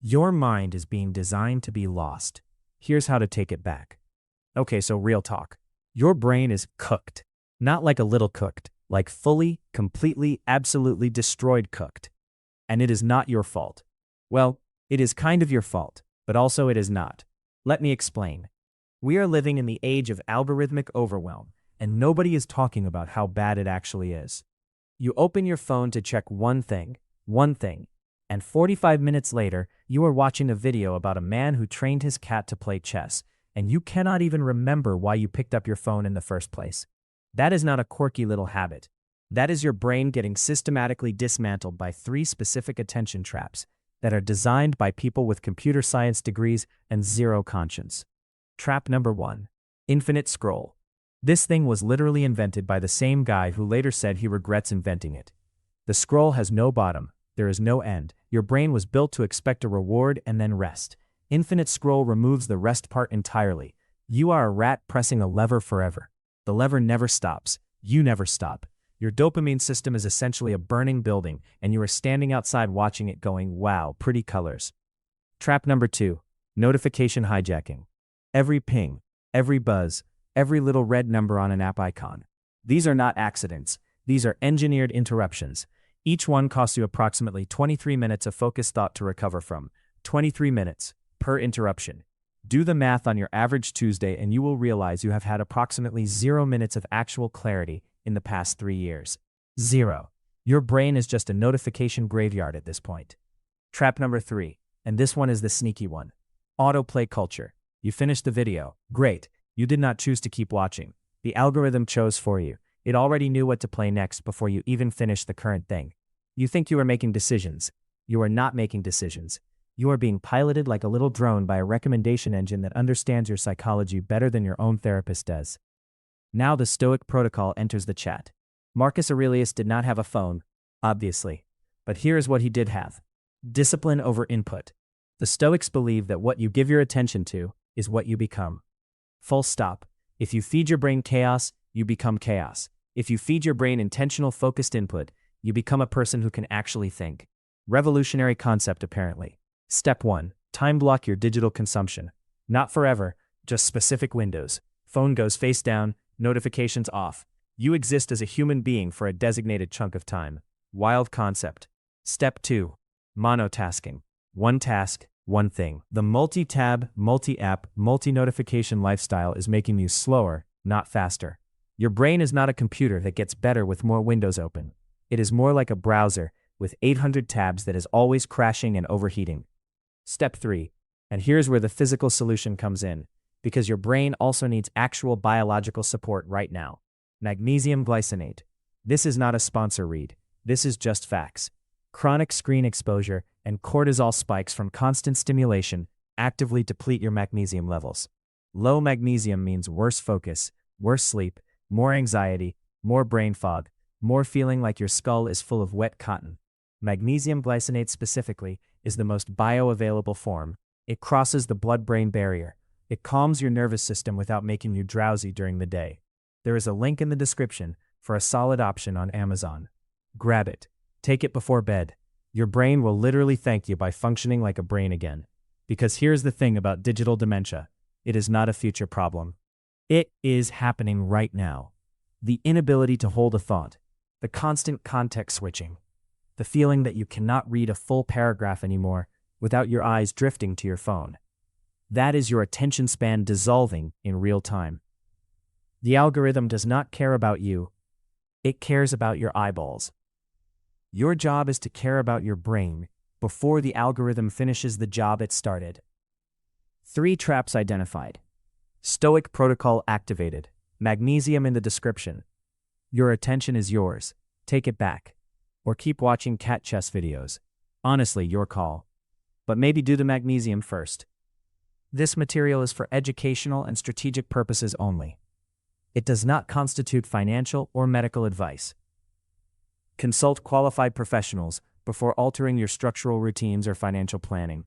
Your mind is being designed to be lost. Here's how to take it back. Okay, so real talk. Your brain is cooked. Not like a little cooked, like fully, completely, absolutely destroyed cooked. And it is not your fault. Well, it is kind of your fault, but also it is not. Let me explain. We are living in the age of algorithmic overwhelm, and nobody is talking about how bad it actually is. You open your phone to check one thing, and 45 minutes later, you are watching a video about a man who trained his cat to play chess, and you cannot even remember why you picked up your phone in the first place. That is not a quirky little habit. That is your brain getting systematically dismantled by 3 specific attention traps that are designed by people with computer science degrees and zero conscience. Trap number 1. Infinite scroll. This thing was literally invented by the same guy who later said he regrets inventing it. The scroll has no bottom. There is no end. Your brain was built to expect a reward and then rest. Infinite scroll removes the rest part entirely. You are a rat pressing a lever forever. The lever never stops. You never stop. Your dopamine system is essentially a burning building, and you are standing outside watching it going, wow, pretty colors. Trap number 2. Notification hijacking. Every ping, every buzz, every little red number on an app icon. These are not accidents. These are engineered interruptions. Each one costs you approximately 23 minutes of focused thought to recover from. 23 minutes per interruption. Do the math on your average Tuesday and you will realize you have had approximately 0 minutes of actual clarity in the past 3 years. 0. Your brain is just a notification graveyard at this point. Trap number 3, and this one is the sneaky one. Autoplay culture. You finished the video. Great. You did not choose to keep watching. The algorithm chose for you. It already knew what to play next before you even finished the current thing. You think you are making decisions. You are not making decisions. You are being piloted like a little drone by a recommendation engine that understands your psychology better than your own therapist does. Now the Stoic Protocol enters the chat. Marcus Aurelius did not have a phone, obviously. But here is what he did have. Discipline over input. The Stoics believe that what you give your attention to is what you become. Full stop. If you feed your brain chaos, you become chaos. If you feed your brain intentional focused input, you become a person who can actually think. Revolutionary concept apparently. Step 1. Time block your digital consumption. Not forever, just specific windows. Phone goes face down, notifications off. You exist as a human being for a designated chunk of time. Wild concept. Step 2. Monotasking. One task, one thing. The multi-tab, multi-app, multi-notification lifestyle is making you slower, not faster. Your brain is not a computer that gets better with more windows open. It is more like a browser with 800 tabs that is always crashing and overheating. Step 3. And here's where the physical solution comes in, because your brain also needs actual biological support right now. Magnesium glycinate. This is not a sponsor read. This is just facts. Chronic screen exposure and cortisol spikes from constant stimulation actively deplete your magnesium levels. Low magnesium means worse focus, worse sleep, more anxiety, more brain fog, more feeling like your skull is full of wet cotton. Magnesium glycinate specifically is the most bioavailable form. It crosses the blood-brain barrier. It calms your nervous system without making you drowsy during the day. There is a link in the description for a solid option on Amazon. Grab it. Take it before bed. Your brain will literally thank you by functioning like a brain again. Because here's the thing about digital dementia. It is not a future problem. It is happening right now. The inability to hold a thought. The constant context switching. The feeling that you cannot read a full paragraph anymore without your eyes drifting to your phone. That is your attention span dissolving in real time. The algorithm does not care about you. It cares about your eyeballs. Your job is to care about your brain before the algorithm finishes the job it started. 3 traps identified. Stoic Protocol activated. Magnesium in the description. Your attention is yours. Take it back. Or keep watching cat chess videos. Honestly, your call. But maybe do the magnesium first. This material is for educational and strategic purposes only. It does not constitute financial or medical advice. Consult qualified professionals before altering your structural routines or financial planning.